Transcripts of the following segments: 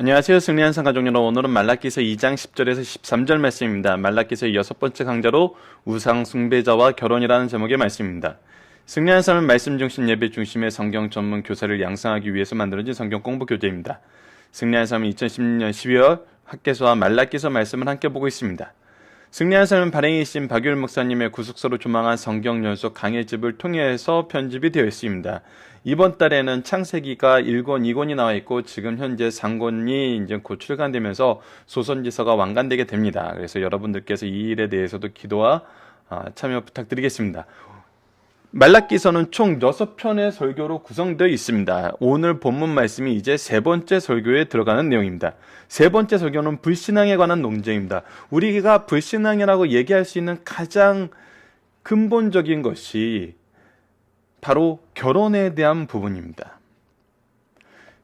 안녕하세요. 승리한 상가족 여러분. 오늘은 말라기서 2장 10절에서 13절 말씀입니다. 말라기서의 6번째 강좌로 우상 숭배자와 결혼이라는 제목의 말씀입니다. 승리한 삶은 말씀 중심 예배 중심의 성경 전문 교사를 양성하기 위해서 만들어진 성경 공부 교재입니다. 승리한 삶은 2016년 12월 학개서와 말라기서 말씀을 함께 보고 있습니다. 승리한 삶은 발행이신 박유일 목사님의 구속서로 조망한 성경 연속 강해집을 통해서 편집이 되어 있습니다. 이번 달에는 창세기가 1권, 2권이 나와 있고 지금 현재 3권이 이제 곧 출간되면서 소선지서가 완간되게 됩니다. 그래서 여러분들께서 이 일에 대해서도 기도와 참여 부탁드리겠습니다. 말라기서는 총 6편의 설교로 구성되어 있습니다. 오늘 본문 말씀이 이제 세 번째 설교에 들어가는 내용입니다. 세 번째 설교는 불신앙에 관한 논쟁입니다. 우리가 불신앙이라고 얘기할 수 있는 가장 근본적인 것이 바로 결혼에 대한 부분입니다.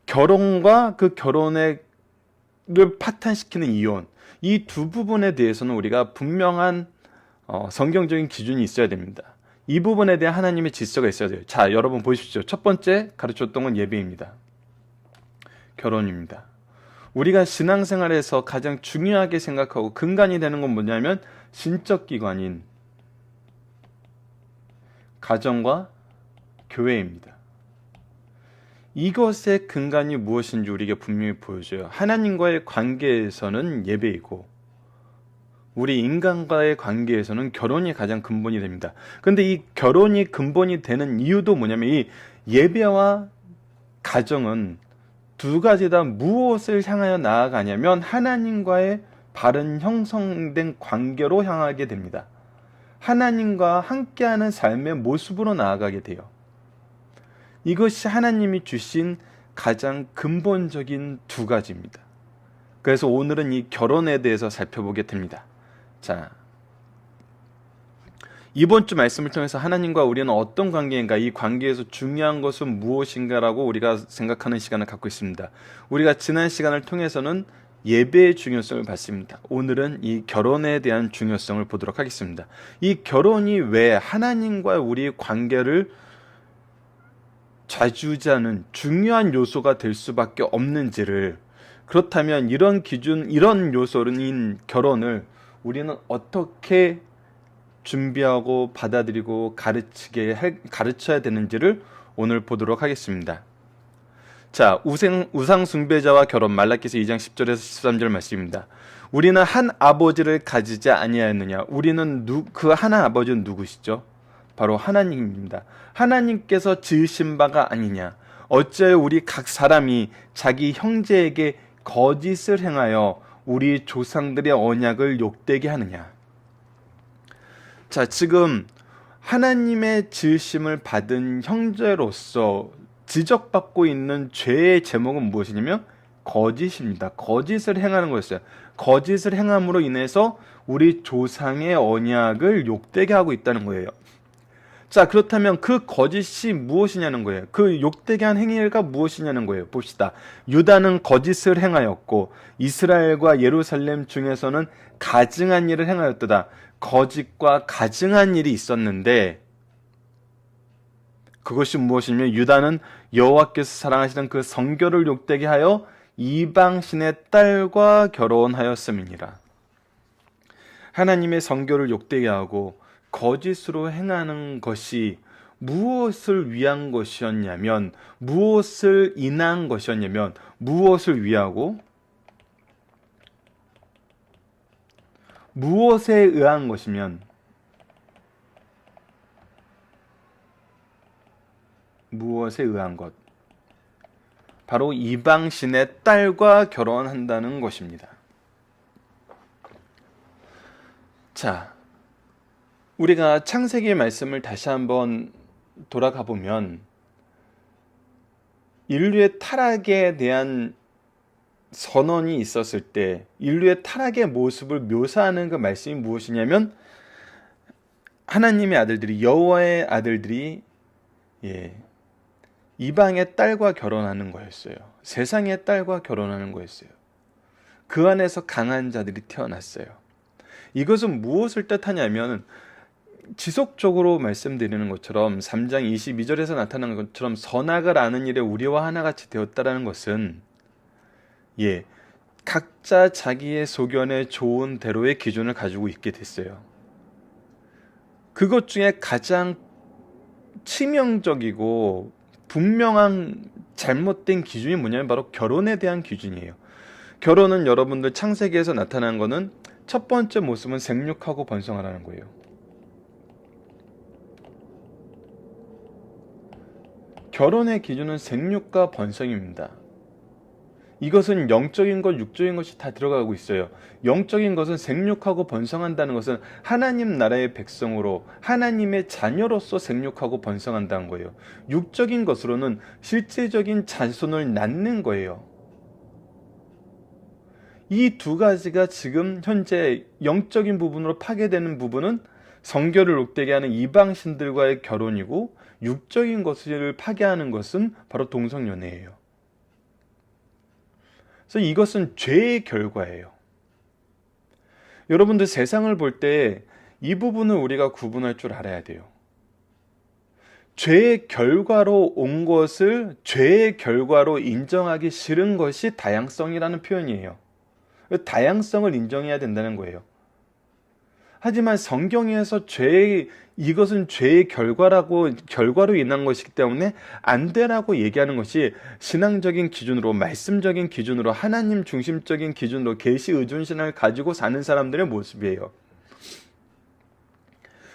결혼과 그 결혼을 파탄시키는 이혼, 이 두 부분에 대해서는 우리가 분명한 성경적인 기준이 있어야 됩니다. 이 부분에 대한 하나님의 질서가 있어야 돼요. 자, 여러분 보십시오. 첫 번째 가르쳤던 건 예배입니다. 결혼입니다. 우리가 신앙생활에서 가장 중요하게 생각하고 근간이 되는 건 뭐냐면 신적 기관인 가정과 교회입니다. 이것의 근간이 무엇인지 우리에게 분명히 보여줘요. 하나님과의 관계에서는 예배이고 우리 인간과의 관계에서는 결혼이 가장 근본이 됩니다. 그런데 이 결혼이 근본이 되는 이유도 뭐냐면 이 예배와 가정은 두 가지 다 무엇을 향하여 나아가냐면 하나님과의 바른 형성된 관계로 향하게 됩니다. 하나님과 함께하는 삶의 모습으로 나아가게 돼요. 이것이 하나님이 주신 가장 근본적인 두 가지입니다. 그래서 오늘은 이 결혼에 대해서 살펴보게 됩니다. 자, 이번 주 말씀을 통해서 하나님과 우리는 어떤 관계인가, 이 관계에서 중요한 것은 무엇인가라고 우리가 생각하는 시간을 갖고 있습니다. 우리가 지난 시간을 통해서는 예배의 중요성을 봤습니다. 오늘은 이 결혼에 대한 중요성을 보도록 하겠습니다. 이 결혼이 왜 하나님과 우리의 관계를 좌지우지하는 중요한 요소가 될 수밖에 없는지를, 그렇다면 이런 기준, 이런 요소인 결혼을 우리는 어떻게 준비하고 받아들이고 가르쳐야 되는지를 오늘 보도록 하겠습니다. 자, 우상 숭배자와 결혼, 말라기서 2장 10절에서 13절 말씀입니다. 우리는 한 아버지를 가지지 아니하였느냐? 우리는 그 한 아버지는 누구시죠? 바로 하나님입니다. 하나님께서 지으신 바가 아니냐? 어찌하여 우리 각 사람이 자기 형제에게 거짓을 행하여 우리 조상들의 언약을 욕되게 하느냐? 자, 지금 하나님의 지으심을 받은 형제로서 지적받고 있는 죄의 제목은 무엇이냐면 거짓입니다. 거짓을 행하는 거였어요. 거짓을 행함으로 인해서 우리 조상의 언약을 욕되게 하고 있다는 거예요. 자, 그렇다면 그 거짓이 무엇이냐는 거예요. 그 욕되게 한 행위가 무엇이냐는 거예요. 봅시다. 유다는 거짓을 행하였고 이스라엘과 예루살렘 중에서는 가증한 일을 행하였도다. 거짓과 가증한 일이 있었는데 그것이 무엇이냐면 유다는 여호와께서 사랑하시는 그 성결을 욕되게 하여 이방신의 딸과 결혼하였음이니라. 하나님의 성결을 욕되게 하고 거짓으로 행하는 것이 무엇을 위한 것이었냐면, 무엇을 인한 것이었냐면, 무엇을 위하고 무엇에 의한 것이면, 무엇에 의한 것, 바로 이방신의 딸과 결혼한다는 것입니다. 자, 우리가 창세기의 말씀을 다시 한번 돌아가 보면 인류의 타락에 대한 선언이 있었을 때 인류의 타락의 모습을 묘사하는 그 말씀이 무엇이냐면 하나님의 아들들이, 여호와의 아들들이 이방의 딸과 결혼하는 거였어요. 세상의 딸과 결혼하는 거였어요. 그 안에서 강한 자들이 태어났어요. 이것은 무엇을 뜻하냐면 지속적으로 말씀드리는 것처럼 3장 22절에서 나타나는 것처럼 선악을 아는 일에 우리와 하나같이 되었다라는 것은 예, 각자 자기의 소견에 좋은 대로의 기준을 가지고 있게 됐어요. 그것 중에 가장 치명적이고 분명한 잘못된 기준이 뭐냐면 바로 결혼에 대한 기준이에요. 결혼은 여러분들 창세기에서 나타난 거는 첫 번째 모습은 생육하고 번성하라는 거예요. 결혼의 기준은 생육과 번성입니다. 이것은 영적인 것, 육적인 것이 다 들어가고 있어요. 영적인 것은 생육하고 번성한다는 것은 하나님 나라의 백성으로 하나님의 자녀로서 생육하고 번성한다는 거예요. 육적인 것으로는 실제적인 자손을 낳는 거예요. 이 두 가지가 지금 현재 영적인 부분으로 파괴되는 부분은 성결을 롯되게 하는 이방신들과의 결혼이고, 육적인 것을 파괴하는 것은 바로 동성연애예요. 그래서 이것은 죄의 결과예요. 여러분들 세상을 볼 때 이 부분을 우리가 구분할 줄 알아야 돼요. 죄의 결과로 온 것을 죄의 결과로 인정하기 싫은 것이 다양성이라는 표현이에요. 다양성을 인정해야 된다는 거예요. 하지만 성경에서 이것은 죄의 결과로 인한 것이기 때문에 안 되라고 얘기하는 것이 신앙적인 기준으로, 말씀적인 기준으로, 하나님 중심적인 기준으로 계시 의존신앙을 가지고 사는 사람들의 모습이에요.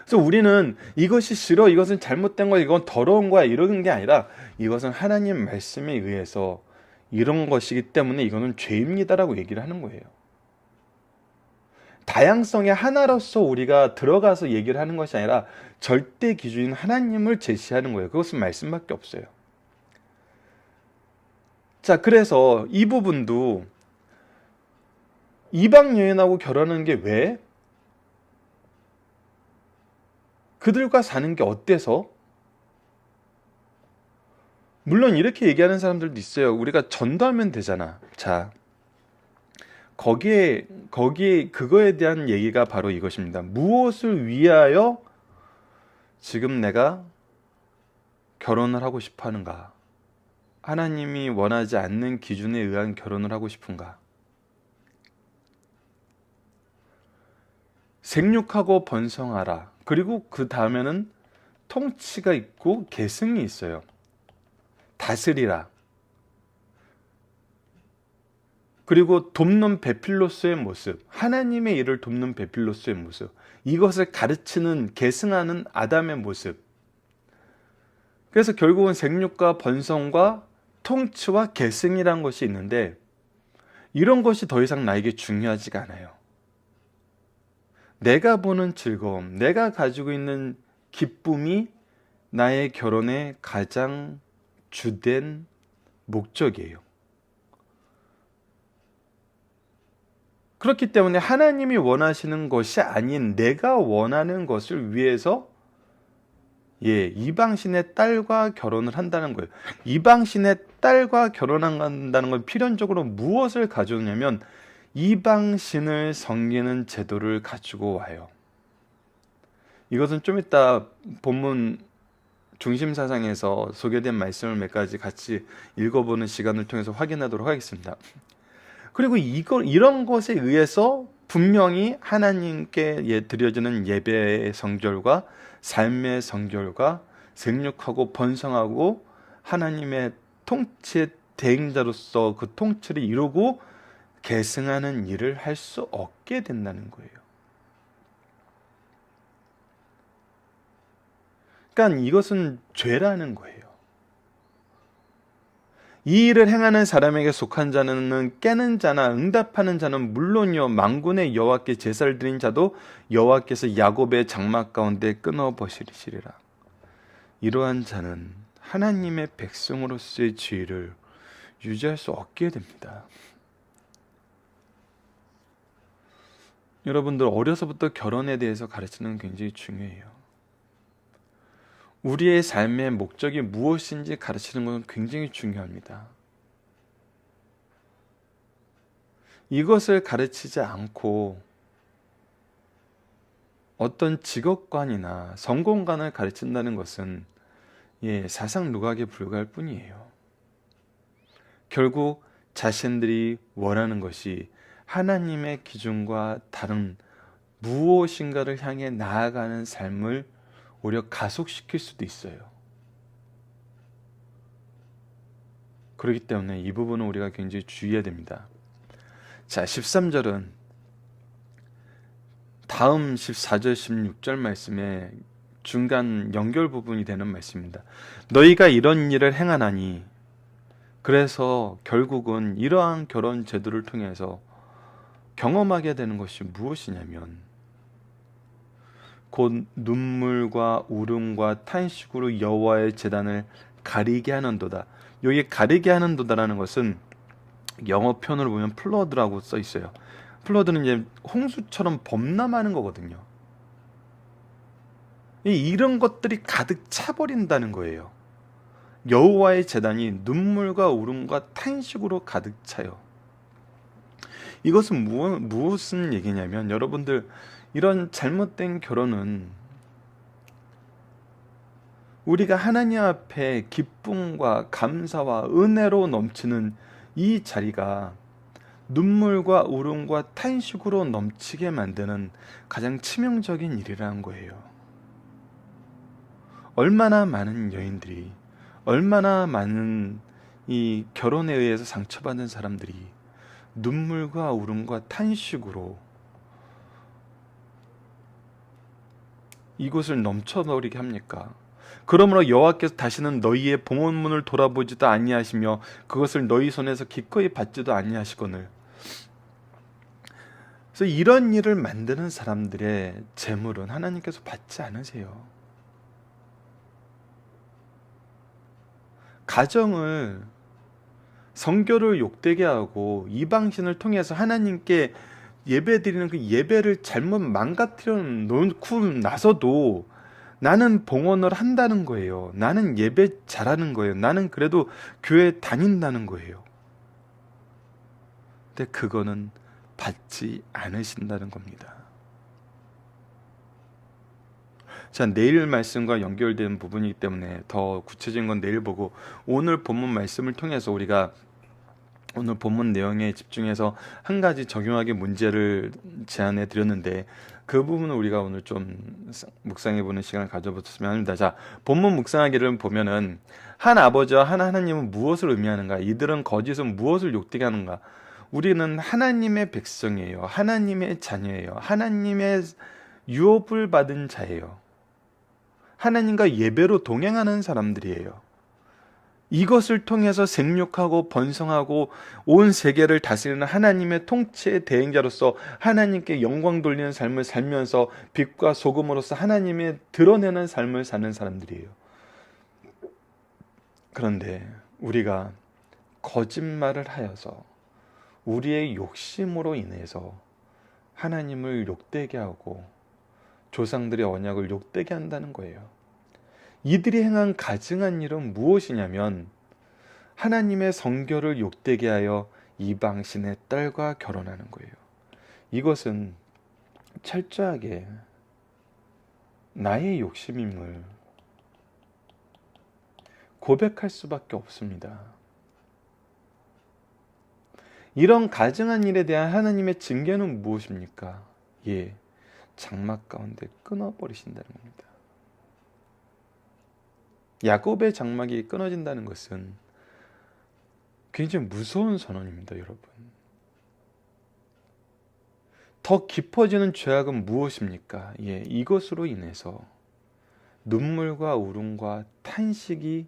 그래서 우리는 이것이 싫어, 이것은 잘못된 거야, 이건 더러운 거야, 이러는 게 아니라 이것은 하나님 말씀에 의해서 이런 것이기 때문에 이거는 죄입니다라고 얘기를 하는 거예요. 다양성의 하나로서 우리가 들어가서 얘기를 하는 것이 아니라 절대 기준인 하나님을 제시하는 거예요. 그것은 말씀밖에 없어요. 자, 그래서 이 부분도 이방 여인하고 결혼하는 게 왜? 그들과 사는 게 어때서? 물론 이렇게 얘기하는 사람들도 있어요. 우리가 전도하면 되잖아. 자, 거기에 그거에 대한 얘기가 바로 이것입니다. 무엇을 위하여 지금 내가 결혼을 하고 싶어 하는가? 하나님이 원하지 않는 기준에 의한 결혼을 하고 싶은가? 생육하고 번성하라. 그리고 그 다음에는 통치가 있고 계승이 있어요. 다스리라. 그리고 돕는 베필로스의 모습, 하나님의 일을 돕는 베필로스의 모습, 이것을 가르치는, 계승하는 아담의 모습. 그래서 결국은 생육과 번성과 통치와 계승이란 것이 있는데, 이런 것이 더 이상 나에게 중요하지가 않아요. 내가 보는 즐거움, 내가 가지고 있는 기쁨이 나의 결혼의 가장 주된 목적이에요. 그렇기 때문에 하나님이 원하시는 것이 아닌 내가 원하는 것을 위해서 이방신의 딸과 결혼을 한다는 거예요. 이방신의 딸과 결혼한다는 건 필연적으로 무엇을 가져오냐면 이방신을 섬기는 제도를 가지고 와요. 이것은 좀 이따 본문 중심사상에서 소개된 말씀을 몇 가지 같이 읽어보는 시간을 통해서 확인하도록 하겠습니다. 그리고 이런 것에 의해서 분명히 하나님께 드려지는 예배의 성결과 삶의 성결과 생육하고 번성하고 하나님의 통치의 대행자로서 그 통치를 이루고 계승하는 일을 할 수 없게 된다는 거예요. 그러니까 이것은 죄라는 거예요. 이 일을 행하는 사람에게 속한 자는 깨는 자나 응답하는 자는 물론이요 만군의 여호와께 제사를 드린 자도 여호와께서 야곱의 장막 가운데 끊어 버리시리라. 이러한 자는 하나님의 백성으로서의 지위를 유지할 수 없게 됩니다. 여러분들 어려서부터 결혼에 대해서 가르치는 게 굉장히 중요해요. 우리의 삶의 목적이 무엇인지 가르치는 것은 굉장히 중요합니다. 이것을 가르치지 않고 어떤 직업관이나 성공관을 가르친다는 것은 사상 누각에 불과할 뿐이에요. 결국 자신들이 원하는 것이 하나님의 기준과 다른 무엇인가를 향해 나아가는 삶을 오히려 가속시킬 수도 있어요. 그렇기 때문에 이 부분은 우리가 굉장히 주의해야 됩니다. 자, 13절은 다음 14절, 16절 말씀에 중간 연결 부분이 되는 말씀입니다. 너희가 이런 일을 행하나니, 그래서 결국은 이러한 결혼 제도를 통해서 경험하게 되는 것이 무엇이냐면 곧 눈물과 울음과 탄식으로 여호와의 제단을 가리게 하는도다. 여기 가리게 하는도다라는 것은 영어 표현으로 보면 플러드라고 써 있어요. 플러드는 이제 홍수처럼 범람하는 거거든요. 이런 것들이 가득 차버린다는 거예요. 여호와의 제단이 눈물과 울음과 탄식으로 가득 차요. 이것은 무슨 얘기냐면, 여러분들, 이런 잘못된 결혼은 우리가 하나님 앞에 기쁨과 감사와 은혜로 넘치는 이 자리가 눈물과 울음과 탄식으로 넘치게 만드는 가장 치명적인 일이라는 거예요. 얼마나 많은 여인들이, 얼마나 많은 이 결혼에 의해서 상처받는 사람들이 눈물과 울음과 탄식으로 이곳을 넘쳐버리게 합니까? 그러므로 여호와께서 다시는 너희의 봉헌문을 돌아보지도 아니하시며 그것을 너희 손에서 기꺼이 받지도 아니하시거늘. 그래서 이런 일을 만드는 사람들의 재물은 하나님께서 받지 않으세요. 가정을, 성교를 욕되게 하고 이방신을 통해서 하나님께 예배드리는 그 예배를 잘못 망가뜨려 놓고 나서도 나는 봉헌을 한다는 거예요. 나는 예배 잘하는 거예요. 나는 그래도 교회 다닌다는 거예요. 근데 그거는 받지 않으신다는 겁니다. 자, 내일 말씀과 연결된 부분이기 때문에 더 구체적인 건 내일 보고, 오늘 본문 말씀을 통해서 우리가 오늘 본문 내용에 집중해서 한 가지 적용하기 문제를 제안해 드렸는데, 그 부분을 우리가 오늘 좀 묵상해 보는 시간을 가져보셨으면 합니다. 자, 본문 묵상하기를 보면은 한 아버지와 한 하나님은 무엇을 의미하는가? 이들은 거짓은 무엇을 욕되게 하는가? 우리는 하나님의 백성이에요. 하나님의 자녀예요. 하나님의 유업을 받은 자예요. 하나님과 예배로 동행하는 사람들이에요. 이것을 통해서 생육하고 번성하고 온 세계를 다스리는 하나님의 통치의 대행자로서 하나님께 영광 돌리는 삶을 살면서 빛과 소금으로서 하나님의 드러내는 삶을 사는 사람들이에요. 그런데 우리가 거짓말을 하여서 우리의 욕심으로 인해서 하나님을 욕되게 하고 조상들의 언약을 욕되게 한다는 거예요. 이들이 행한 가증한 일은 무엇이냐면 하나님의 성결을 욕되게 하여 이방신의 딸과 결혼하는 거예요. 이것은 철저하게 나의 욕심임을 고백할 수밖에 없습니다. 이런 가증한 일에 대한 하나님의 징계는 무엇입니까? 예, 장막 가운데 끊어버리신다는 겁니다. 야곱의 장막이 끊어진다는 것은 굉장히 무서운 선언입니다, 여러분. 더 깊어지는 죄악은 무엇입니까? 예, 이것으로 인해서 눈물과 울음과 탄식이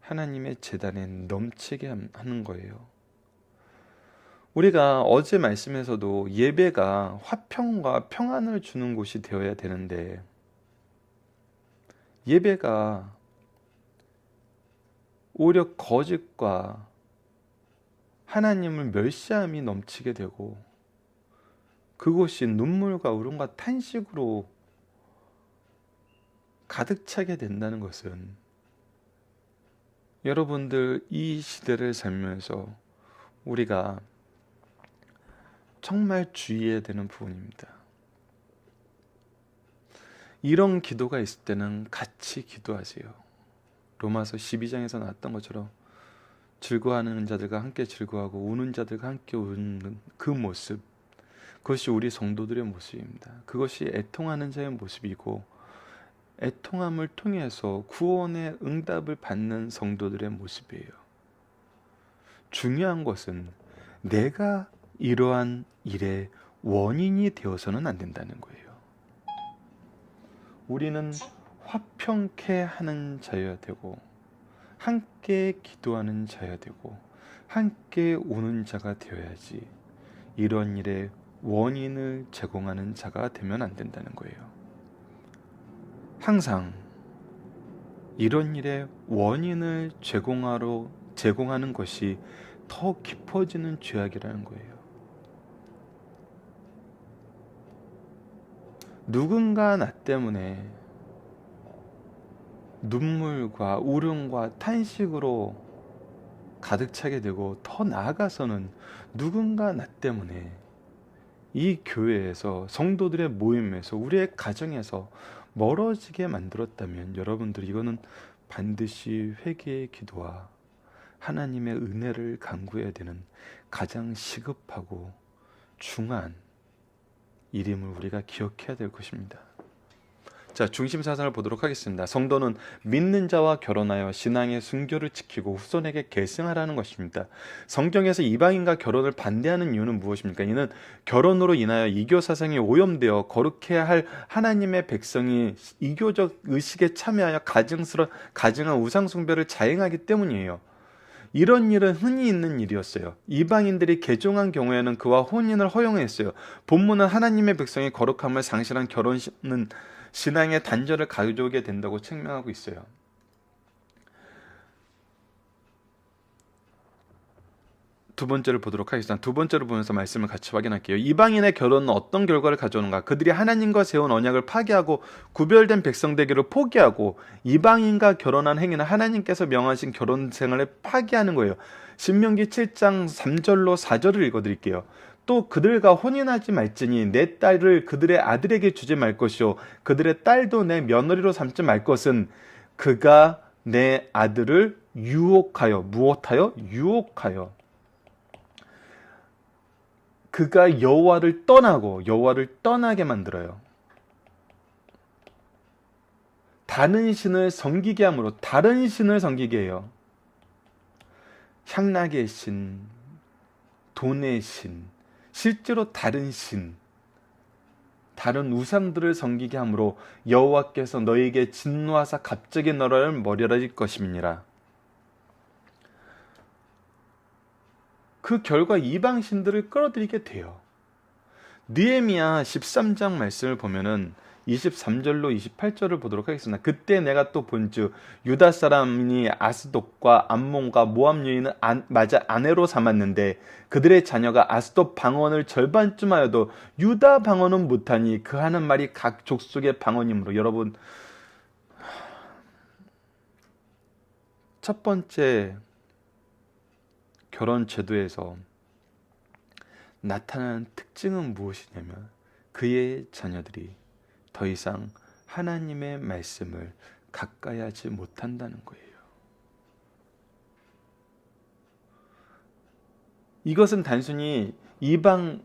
하나님의 제단에 넘치게 하는 거예요. 우리가 어제 말씀에서도 예배가 화평과 평안을 주는 곳이 되어야 되는데, 예배가 오히려 거짓과 하나님을 멸시함이 넘치게 되고 그곳이 눈물과 울음과 탄식으로 가득 차게 된다는 것은, 여러분들 이 시대를 살면서 우리가 정말 주의해야 되는 부분입니다. 이런 기도가 있을 때는 같이 기도하세요. 로마서 12장에서 나왔던 것처럼 즐거워하는 자들과 함께 즐거워하고 우는 자들과 함께 우는 그 모습, 그것이 우리 성도들의 모습입니다. 그것이 애통하는 자의 모습이고 애통함을 통해서 구원의 응답을 받는 성도들의 모습이에요. 중요한 것은 내가 이러한 일의 원인이 되어서는 안 된다는 거예요. 우리는 화평케 하는 자여야 되고 함께 기도하는 자여야 되고 함께 우는 자가 되어야지 이런 일의 원인을 제공하는 자가 되면 안 된다는 거예요. 항상 이런 일의 원인을 제공하는 것이 더 깊어지는 죄악이라는 거예요. 누군가 나 때문에 눈물과 울음과 탄식으로 가득 차게 되고 더 나아가서는 누군가 나 때문에 이 교회에서 성도들의 모임에서 우리의 가정에서 멀어지게 만들었다면 여러분들 이거는 반드시 회개의 기도와 하나님의 은혜를 간구해야 되는 가장 시급하고 중요한 일임을 우리가 기억해야 될 것입니다. 자, 중심 사상을 보도록 하겠습니다. 성도는 믿는 자와 결혼하여 신앙의 순교를 지키고 후손에게 계승하라는 것입니다. 성경에서 이방인과 결혼을 반대하는 이유는 무엇입니까? 이는 결혼으로 인하여 이교 사상이 오염되어 거룩해야 할 하나님의 백성이 이교적 의식에 참여하여 가증한 우상 숭배를 자행하기 때문이에요. 이런 일은 흔히 있는 일이었어요. 이방인들이 개종한 경우에는 그와 혼인을 허용했어요. 본문은 하나님의 백성의 거룩함을 상실한 결혼은 신앙의 단절을 가져오게 된다고 책명하고 있어요. 두 번째를 보도록 하겠습니다. 두 번째로 보면서 말씀을 같이 확인할게요. 이방인의 결혼은 어떤 결과를 가져오는가? 그들이 하나님과 세운 언약을 파기하고 구별된 백성 되기를 포기하고 이방인과 결혼한 행위는 하나님께서 명하신 결혼 생활을 파기하는 거예요. 신명기 7장 3절로 4절을 읽어드릴게요. 또 그들과 혼인하지 말지니 내 딸을 그들의 아들에게 주지 말 것이요 그들의 딸도 내 며느리로 삼지 말 것은 그가 내 아들을 유혹하여 무엇하여? 유혹하여 그가 여호와를 떠나게 만들어요. 다른 신을 섬기게 함으로 다른 신을 섬기게 해요. 향락의 신, 돈의 신, 실제로 다른 신, 다른 우상들을 섬기게 함으로 여호와께서 너에게 진노하사 갑자기 너를 멸하실 것임이니라. 그 결과 이방 신들을 끌어들이게 돼요. 느헤미야 13장 말씀을 보면은 23절로 28절을 보도록 하겠습니다. 그때 내가 또 본즉 유다 사람이 아스돗과 암몬과 모압 여인을 맞아 아내로 삼았는데 그들의 자녀가 아스돗 방언을 절반쯤 하여도 유다 방언은 못하니 그 하는 말이 각 족속의 방언이므로. 여러분, 첫 번째 결혼 제도에서 나타나는 특징은 무엇이냐면 그의 자녀들이 더 이상 하나님의 말씀을 가까이 하지 못한다는 거예요. 이것은 단순히 이방인들과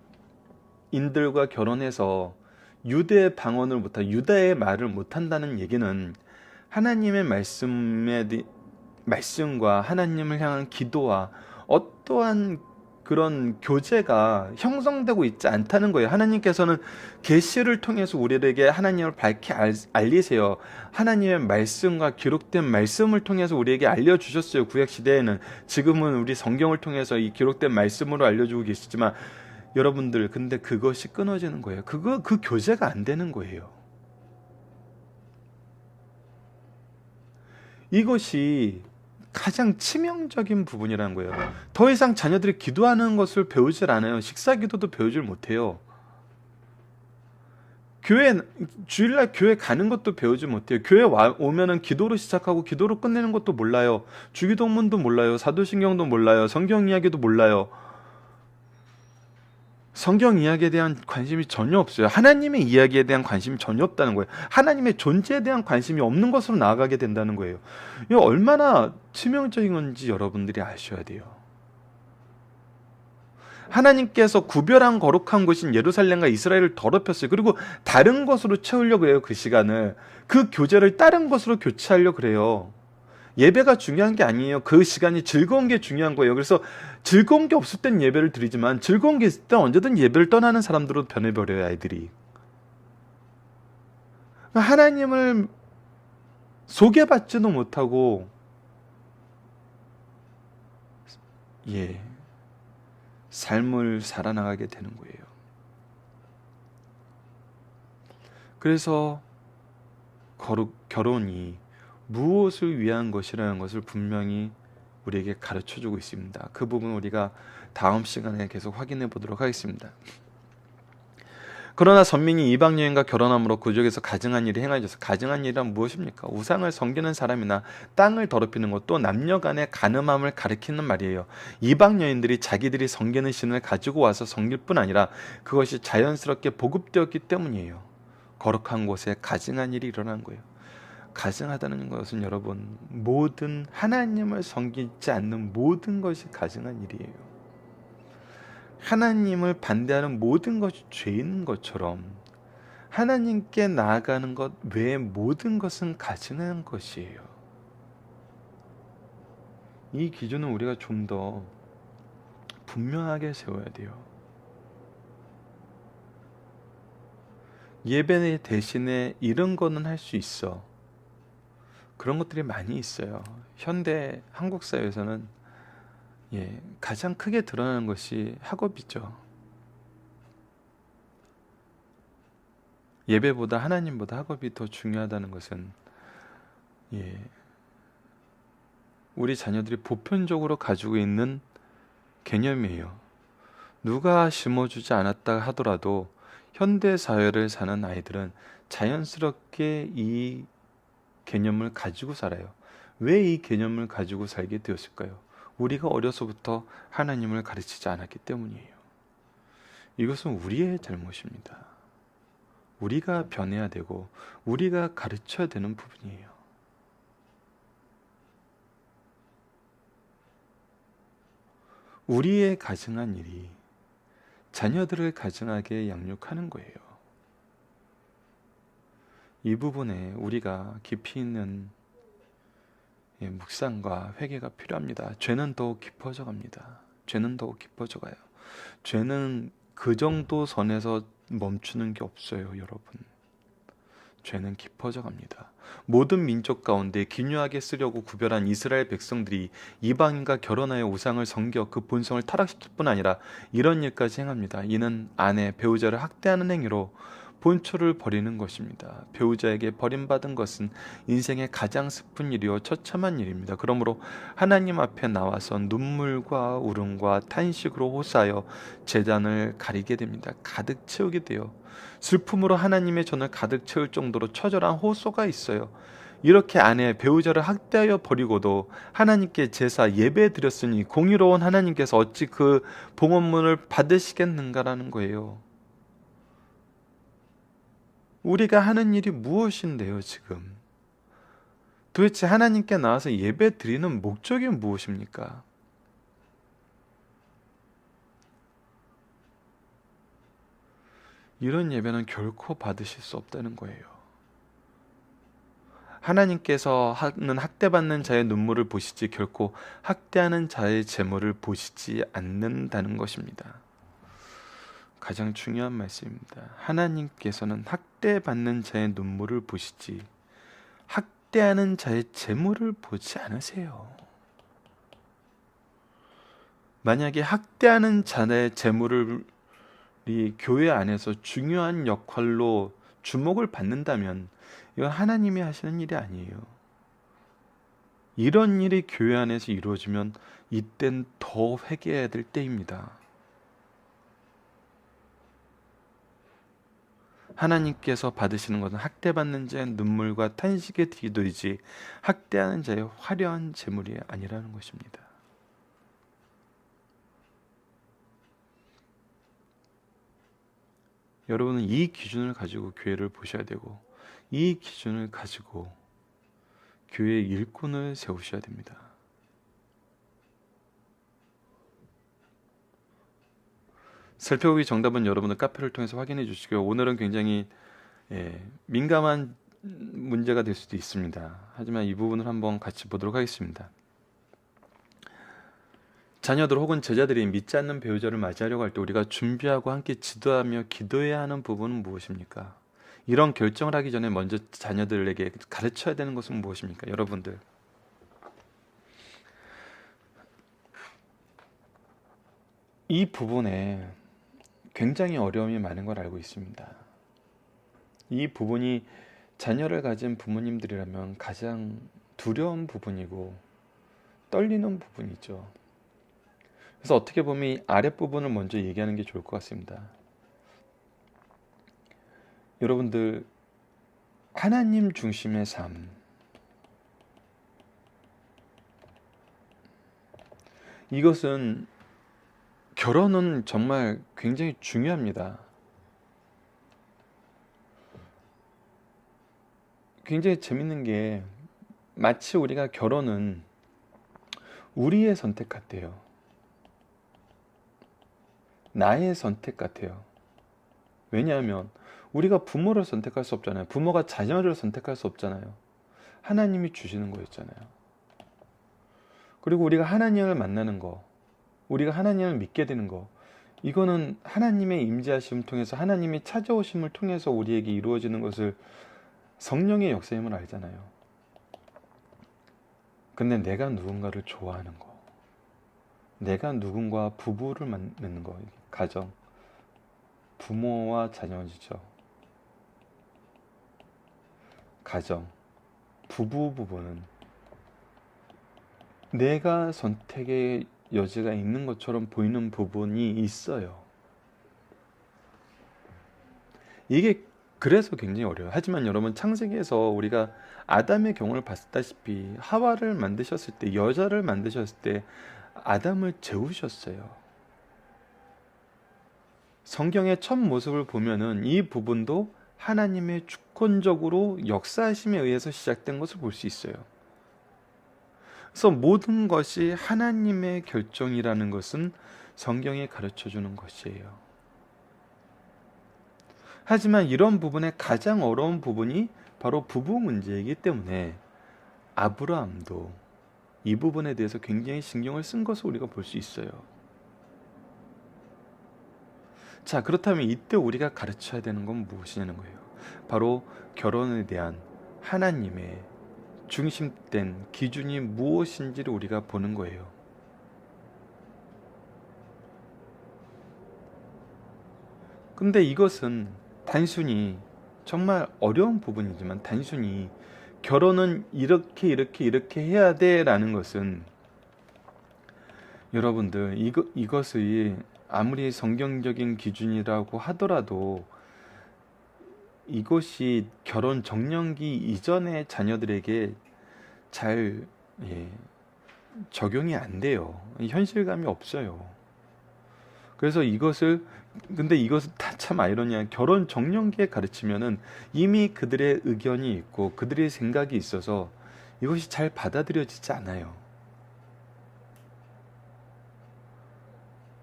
결혼해서 유대의 방언을 못하고 유다의 말을 못한다는 얘기는 하나님의 말씀과 하나님을 향한 기도와 어떠한 그런 교제가 형성되고 있지 않다는 거예요. 하나님께서는 계시를 통해서 우리에게 하나님을 밝히 알리세요. 하나님의 말씀과 기록된 말씀을 통해서 우리에게 알려주셨어요. 구약시대에는. 지금은 우리 성경을 통해서 이 기록된 말씀으로 알려주고 계시지만 여러분들, 근데 그것이 끊어지는 거예요. 그 교제가 안 되는 거예요. 이것이 가장 치명적인 부분이라는 거예요. 더 이상 자녀들이 기도하는 것을 배우질 않아요. 식사 기도도 배우질 못해요. 주일날 교회 가는 것도 배우지 못해요. 교회 오면은 기도로 시작하고 기도로 끝내는 것도 몰라요. 주기도문도 몰라요. 사도신경도 몰라요. 성경 이야기도 몰라요. 성경 이야기에 대한 관심이 전혀 없어요. 하나님의 이야기에 대한 관심이 전혀 없다는 거예요. 하나님의 존재에 대한 관심이 없는 것으로 나아가게 된다는 거예요. 이거 얼마나 치명적인 건지 여러분들이 아셔야 돼요. 하나님께서 구별한 거룩한 곳인 예루살렘과 이스라엘을 더럽혔어요. 그리고 다른 것으로 채우려고 해요. 그 시간을. 그 교제를 다른 것으로 교체하려고 그래요. 예배가 중요한 게 아니에요. 그 시간이 즐거운 게 중요한 거예요. 그래서 즐거운 게 없을 땐 예배를 드리지만 즐거운 게 있을 땐 언제든 예배를 떠나는 사람들로 변해버려요. 아이들이. 하나님을 소개받지도 못하고 삶을 살아나가게 되는 거예요. 그래서 결혼이 무엇을 위한 것이라는 것을 분명히 우리에게 가르쳐주고 있습니다. 그 부분 우리가 다음 시간에 계속 확인해 보도록 하겠습니다. 그러나 선민이 이방 여인과 결혼함으로 그족에서 가증한 일이 행하여져서, 가증한 일이란 무엇입니까? 우상을 섬기는 사람이나 땅을 더럽히는 것, 또 남녀 간의 간음함을 가리키는 말이에요. 이방 여인들이 자기들이 섬기는 신을 가지고 와서 섬길 뿐 아니라 그것이 자연스럽게 보급되었기 때문이에요. 거룩한 곳에 가증한 일이 일어난 거예요. 가증하다는 것은 여러분, 모든 하나님을 섬기지 않는 모든 것이 가증한 일이에요. 하나님을 반대하는 모든 것이 죄인 것처럼 하나님께 나아가는 것 외의 모든 것은 가증한 것이에요. 이 기준은 우리가 좀 더 분명하게 세워야 돼요. 예배 대신에 이런 거는 할 수 있어. 그런 것들이 많이 있어요. 현대 한국 사회에서는 가장 크게 드러나는 것이 학업이죠. 예배보다 하나님보다 학업이 더 중요하다는 것은 우리 자녀들이 보편적으로 가지고 있는 개념이에요. 누가 심어주지 않았다 하더라도 현대 사회를 사는 아이들은 자연스럽게 이 개념을 가지고 살아요. 왜 이 개념을 가지고 살게 되었을까요? 우리가 어려서부터 하나님을 가르치지 않았기 때문이에요. 이것은 우리의 잘못입니다. 우리가 변해야 되고 우리가 가르쳐야 되는 부분이에요. 우리의 가증한 일이 자녀들을 가증하게 양육하는 거예요. 이 부분에 우리가 깊이 있는 묵상과 회개가 필요합니다. 죄는 더욱 깊어져 갑니다. 죄는 더욱 깊어져 가요. 죄는 그 정도 선에서 멈추는 게 없어요, 여러분. 죄는 깊어져 갑니다. 모든 민족 가운데 기묘하게 쓰려고 구별한 이스라엘 백성들이 이방인과 결혼하여 우상을 섬겨 그 본성을 타락시킬 뿐 아니라 이런 일까지 행합니다. 이는 아내, 배우자를 학대하는 행위로 본초를 버리는 것입니다. 배우자에게 버림받은 것은 인생의 가장 슬픈 일이요 처참한 일입니다. 그러므로 하나님 앞에 나와서 눈물과 울음과 탄식으로 호소하여 제단을 가리게 됩니다. 가득 채우게 돼요. 슬픔으로 하나님의 전을 가득 채울 정도로 처절한 호소가 있어요. 이렇게 아내, 배우자를 학대하여 버리고도 하나님께 제사, 예배 드렸으니 공의로운 하나님께서 어찌 그 봉헌문을 받으시겠는가라는 거예요. 우리가 하는 일이 무엇인데요, 지금? 도대체 하나님께 나와서 예배 드리는 목적이 무엇입니까? 이런 예배는 결코 받으실 수 없다는 거예요. 하나님께서 하는 학대받는 자의 눈물을 보시지 결코 학대하는 자의 재물을 보시지 않는다는 것입니다. 가장 중요한 말씀입니다. 하나님께서는 학대받는 자의 눈물을 보시지 학대하는 자의 재물을 보지 않으세요. 만약에 학대하는 자의 재물이 교회 안에서 중요한 역할로 주목을 받는다면 이건 하나님이 하시는 일이 아니에요. 이런 일이 교회 안에서 이루어지면 이땐 더 회개해야 될 때입니다. 하나님께서 받으시는 것은 학대받는 자의 눈물과 탄식의 기도이지 학대하는 자의 화려한 재물이 아니라는 것입니다. 여러분은 이 기준을 가지고 교회를 보셔야 되고, 이 기준을 가지고 교회의 일꾼을 세우셔야 됩니다. 살펴보기 정답은 여러분들 카페를 통해서 확인해 주시고요. 오늘은 굉장히 민감한 문제가 될 수도 있습니다. 하지만 이 부분을 한번 같이 보도록 하겠습니다. 자녀들 혹은 제자들이 믿지 않는 배우자를 맞이하려고 할 때 우리가 준비하고 함께 지도하며 기도해야 하는 부분은 무엇입니까? 이런 결정을 하기 전에 먼저 자녀들에게 가르쳐야 되는 것은 무엇입니까? 여러분들, 이 부분에 굉장히 어려움이 많은 걸 알고 있습니다. 이 부분이 자녀를 가진 부모님들이라면 가장 두려운 부분이고 떨리는 부분이죠. 그래서 어떻게 보면 이 아랫부분을 먼저 얘기하는 게 좋을 것 같습니다. 여러분들, 하나님 중심의 삶, 이것은 결혼은 정말 굉장히 중요합니다. 굉장히 재밌는 게 마치 우리가 결혼은 우리의 선택 같아요. 나의 선택 같아요. 왜냐하면 우리가 부모를 선택할 수 없잖아요. 부모가 자녀를 선택할 수 없잖아요. 하나님이 주시는 거였잖아요. 그리고 우리가 하나님을 만나는 거, 우리가 하나님을 믿게 되는 거, 이거는 하나님의 임재하심을 통해서, 하나님이 찾아오심을 통해서 우리에게 이루어지는 것을 성령의 역사임을 알잖아요. 근데 내가 누군가를 좋아하는 거, 내가 누군가 부부를 맺는 거, 가정, 부모와 자녀죠. 가정, 부부는 내가 선택의 여지가 있는 것처럼 보이는 부분이 있어요. 이게 그래서 굉장히 어려워요. 하지만 여러분, 창세기에서 우리가 아담의 경우를 봤다시피 하와를 만드셨을 때, 여자를 만드셨을 때 아담을 재우셨어요. 성경의 첫 모습을 보면은 이 부분도 하나님의 주권적으로 역사하심에 의해서 시작된 것을 볼 수 있어요. 그래서 모든 것이 하나님의 결정이라는 것은 성경이 가르쳐 주는 것이에요. 하지만 이런 부분의 가장 어려운 부분이 바로 부부 문제이기 때문에 아브라함도 이 부분에 대해서 굉장히 신경을 쓴 것을 우리가 볼 수 있어요. 자, 그렇다면 이때 우리가 가르쳐야 되는 건 무엇이냐는 거예요. 바로 결혼에 대한 하나님의 중심된 기준이 무엇인지를 우리가 보는 거예요. 근데 이것은 단순히, 정말 어려운 부분이지만 단순히 결혼은 이렇게 해야 돼 라는 것은, 여러분들, 이것이 아무리 성경적인 기준이라고 하더라도 이것이 결혼 정년기 이전의 자녀들에게 잘 적용이 안 돼요. 현실감이 없어요. 그래서 근데 이것은 다 참 아이러니한, 결혼 정년기에 가르치면은 이미 그들의 의견이 있고 그들의 생각이 있어서 이것이 잘 받아들여지지 않아요.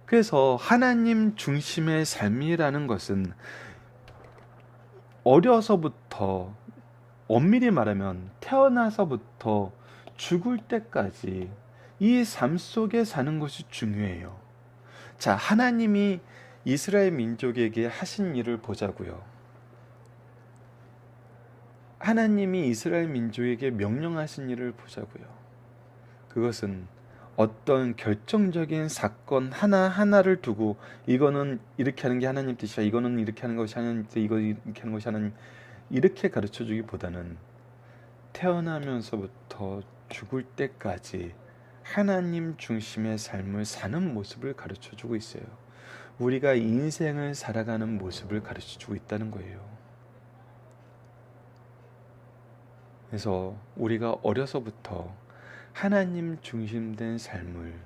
그래서 하나님 중심의 삶이라는 것은 어려서부터, 엄밀히 말하면 태어나서부터 죽을 때까지 이 삶 속에 사는 것이 중요해요. 자, 하나님이 이스라엘 민족에게 하신 일을 보자고요. 하나님이 이스라엘 민족에게 명령하신 일을 보자고요. 그것은 어떤 결정적인 사건 하나하나를 두고 이거는 이렇게 하는 게 하나님 뜻이야, 이거는 이렇게 하는 것이 하나님 뜻, 이거 이렇게 하는 것이 하나님, 이렇게 가르쳐 주기보다는 태어나면서부터 죽을 때까지 하나님 중심의 삶을 사는 모습을 가르쳐 주고 있어요. 우리가 인생을 살아가는 모습을 가르쳐 주고 있다는 거예요. 그래서 우리가 어려서부터 하나님 중심된 삶을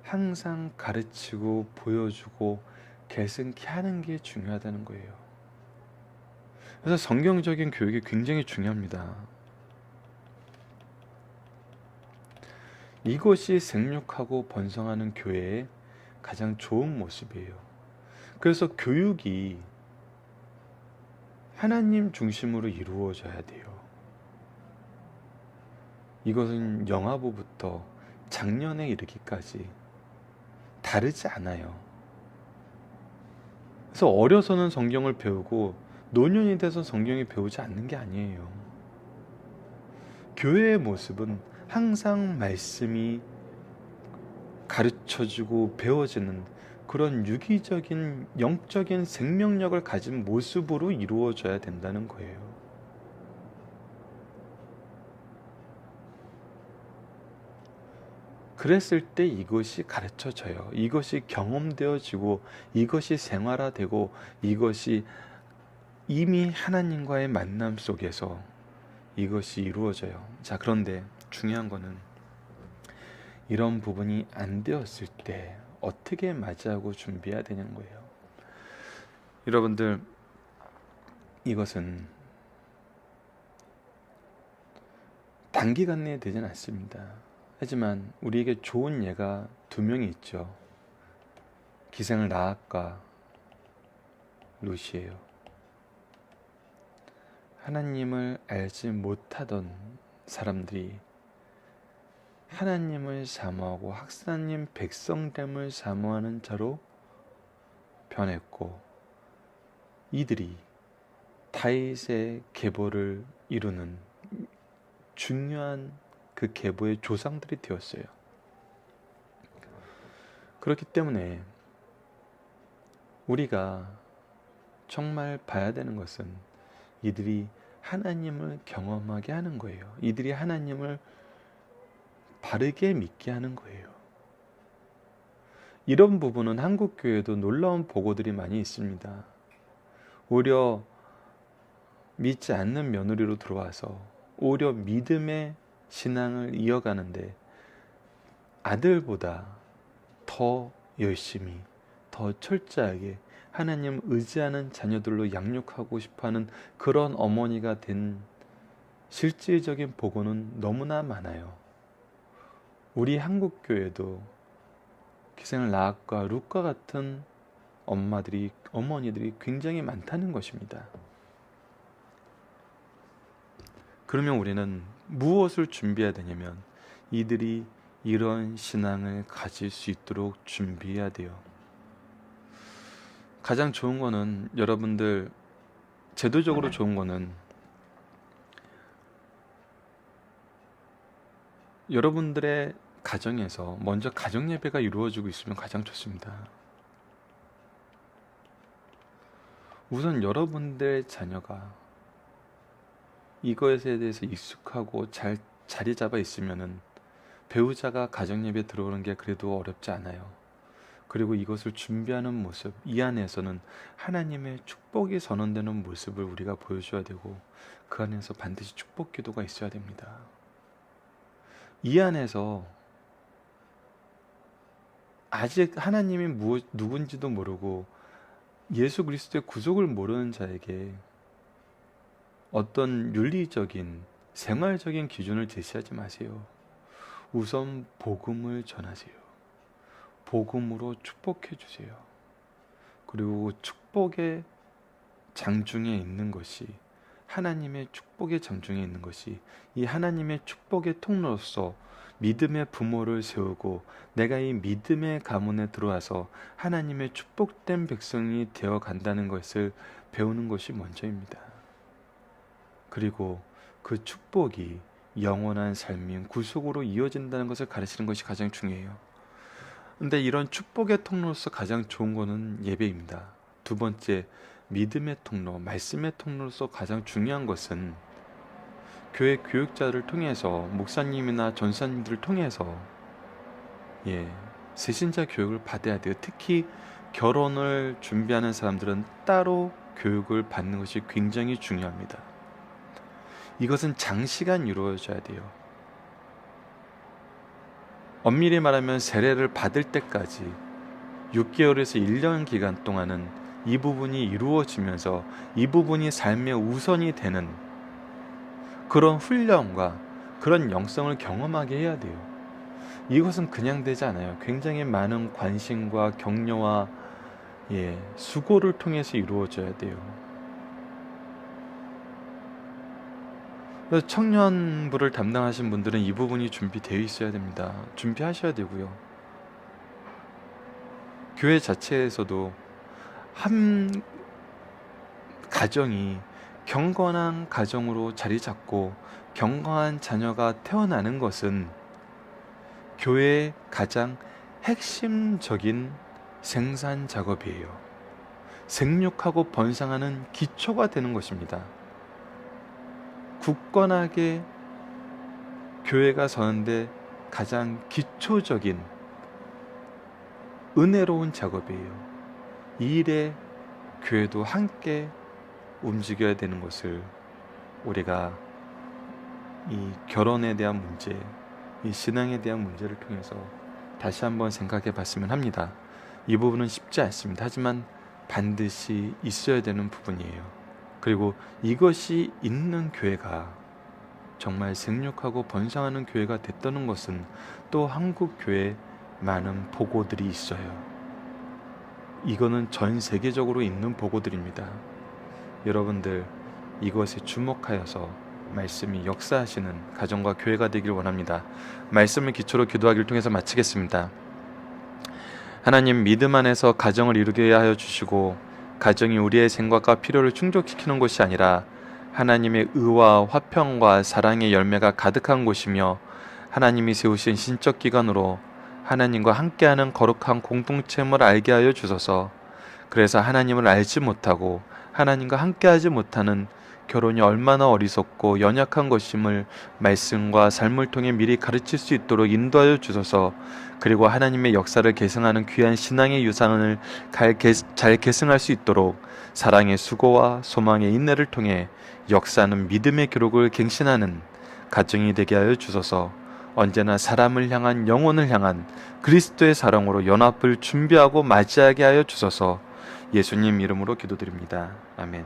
항상 가르치고 보여주고 개선케 하는 게 중요하다는 거예요. 그래서 성경적인 교육이 굉장히 중요합니다. 이것이 생육하고 번성하는 교회의 가장 좋은 모습이에요. 그래서 교육이 하나님 중심으로 이루어져야 돼요. 이것은 영아부부터 장년에 이르기까지 다르지 않아요. 그래서 어려서는 성경을 배우고 노년이 돼서 성경을 배우지 않는 게 아니에요. 교회의 모습은 항상 말씀이 가르쳐주고 배워지는 그런 유기적인 영적인 생명력을 가진 모습으로 이루어져야 된다는 거예요. 그랬을 때 이것이 가르쳐져요. 이것이 경험되어지고 이것이 생활화되고 이것이 이미 하나님과의 만남 속에서 이것이 이루어져요. 자, 그런데 중요한 거는 이런 부분이 안 되었을 때 어떻게 맞이하고 준비해야 되는 거예요. 여러분들, 이것은 단기간 내에 되진 않습니다. 하지만 우리에게 좋은 예가 두 명이 있죠. 기생 라합과 룻이에요. 하나님을 알지 못하던 사람들이 하나님을 사모하고 하나님 백성됨을 사모하는 자로 변했고, 이들이 다윗의 계보를 이루는 중요한 그 계보의 조상들이 되었어요. 그렇기 때문에 우리가 정말 봐야 되는 것은 이들이 하나님을 경험하게 하는 거예요. 이들이 하나님을 바르게 믿게 하는 거예요. 이런 부분은 한국 교회도 놀라운 보고들이 많이 있습니다. 오히려 믿지 않는 며느리로 들어와서 오히려 믿음의 신앙을 이어가는데 아들보다 더 열심히, 더 철저하게 하나님 의지하는 자녀들로 양육하고 싶어하는 그런 어머니가 된 실질적인 보고는 너무나 많아요. 우리 한국 교회도 기생 라합과 룻과 같은 어머니들이 굉장히 많다는 것입니다. 그러면 우리는 무엇을 준비해야 되냐면 이들이 이런 신앙을 가질 수 있도록 준비해야 돼요. 가장 좋은 거는, 여러분들 제도적으로 좋은 거는 여러분들의 가정에서 먼저 가정 예배가 이루어지고 있으면 가장 좋습니다. 우선 여러분들의 자녀가 이것에 대해서 익숙하고 잘 자리 잡아 있으면은 배우자가 가정 예배 들어오는 게 그래도 어렵지 않아요. 그리고 이것을 준비하는 모습, 이 안에서는 하나님의 축복이 선언되는 모습을 우리가 보여줘야 되고, 그 안에서 반드시 축복 기도가 있어야 됩니다. 이 안에서 아직 하나님이 누군지도 모르고 예수 그리스도의 구속을 모르는 자에게 어떤 윤리적인 생활적인 기준을 제시하지 마세요. 우선 복음을 전하세요. 복음으로 축복해 주세요. 그리고 축복의 장중에 있는 것이, 하나님의 축복의 장중에 있는 것이, 이 하나님의 축복의 통로로서 믿음의 부모를 세우고 내가 이 믿음의 가문에 들어와서 하나님의 축복된 백성이 되어 간다는 것을 배우는 것이 먼저입니다. 그리고 그 축복이 영원한 삶인 구속으로 이어진다는 것을 가르치는 것이 가장 중요해요. 근데 이런 축복의 통로로서 가장 좋은 것은 예배입니다. 두 번째, 믿음의 통로, 말씀의 통로로서 가장 중요한 것은 교회 교육자를 통해서, 목사님이나 전사님들을 통해서 세신자 교육을 받아야 돼요. 특히 결혼을 준비하는 사람들은 따로 교육을 받는 것이 굉장히 중요합니다. 이것은 장시간 이루어져야 돼요. 엄밀히 말하면 세례를 받을 때까지 6개월에서 1년 기간 동안은 이 부분이 이루어지면서 이 부분이 삶의 우선이 되는 그런 훈련과 그런 영성을 경험하게 해야 돼요. 이것은 그냥 되지 않아요. 굉장히 많은 관심과 격려와 수고를 통해서 이루어져야 돼요. 그래서 청년부를 담당하신 분들은 이 부분이 준비되어 있어야 됩니다. 준비하셔야 되고요. 교회 자체에서도 한 가정이 경건한 가정으로 자리 잡고 경건한 자녀가 태어나는 것은 교회의 가장 핵심적인 생산 작업이에요. 생육하고 번성하는 기초가 되는 것입니다. 굳건하게 교회가 서는데 가장 기초적인 은혜로운 작업이에요. 이 일에 교회도 함께 움직여야 되는 것을 우리가 이 결혼에 대한 문제, 이 신앙에 대한 문제를 통해서 다시 한번 생각해 봤으면 합니다. 이 부분은 쉽지 않습니다. 하지만 반드시 있어야 되는 부분이에요. 그리고 이것이 있는 교회가 정말 생육하고 번성하는 교회가 됐다는 것은 또 한국 교회에 많은 보고들이 있어요. 이거는 전 세계적으로 있는 보고들입니다. 여러분들 이것에 주목하여서 말씀이 역사하시는 가정과 교회가 되길 원합니다. 말씀을 기초로 기도하기를 통해서 마치겠습니다. 하나님, 믿음 안에서 가정을 이루게 하여 주시고 가정이 우리의 생각과 필요를 충족시키는 곳이 아니라 하나님의 의와 화평과 사랑의 열매가 가득한 곳이며 하나님이 세우신 신적 기관으로 하나님과 함께하는 거룩한 공동체임을 알게 하여 주소서. 그래서 하나님을 알지 못하고 하나님과 함께하지 못하는 결혼이 얼마나 어리석고 연약한 것임을 말씀과 삶을 통해 미리 가르칠 수 있도록 인도하여 주소서. 그리고 하나님의 역사를 계승하는 귀한 신앙의 유산을 잘 계승할 수 있도록 사랑의 수고와 소망의 인내를 통해 역사하는 믿음의 기록을 갱신하는 가정이 되게 하여 주소서. 언제나 사람을 향한, 영혼을 향한 그리스도의 사랑으로 연합을 준비하고 맞이하게 하여 주소서. 예수님 이름으로 기도드립니다. 아멘.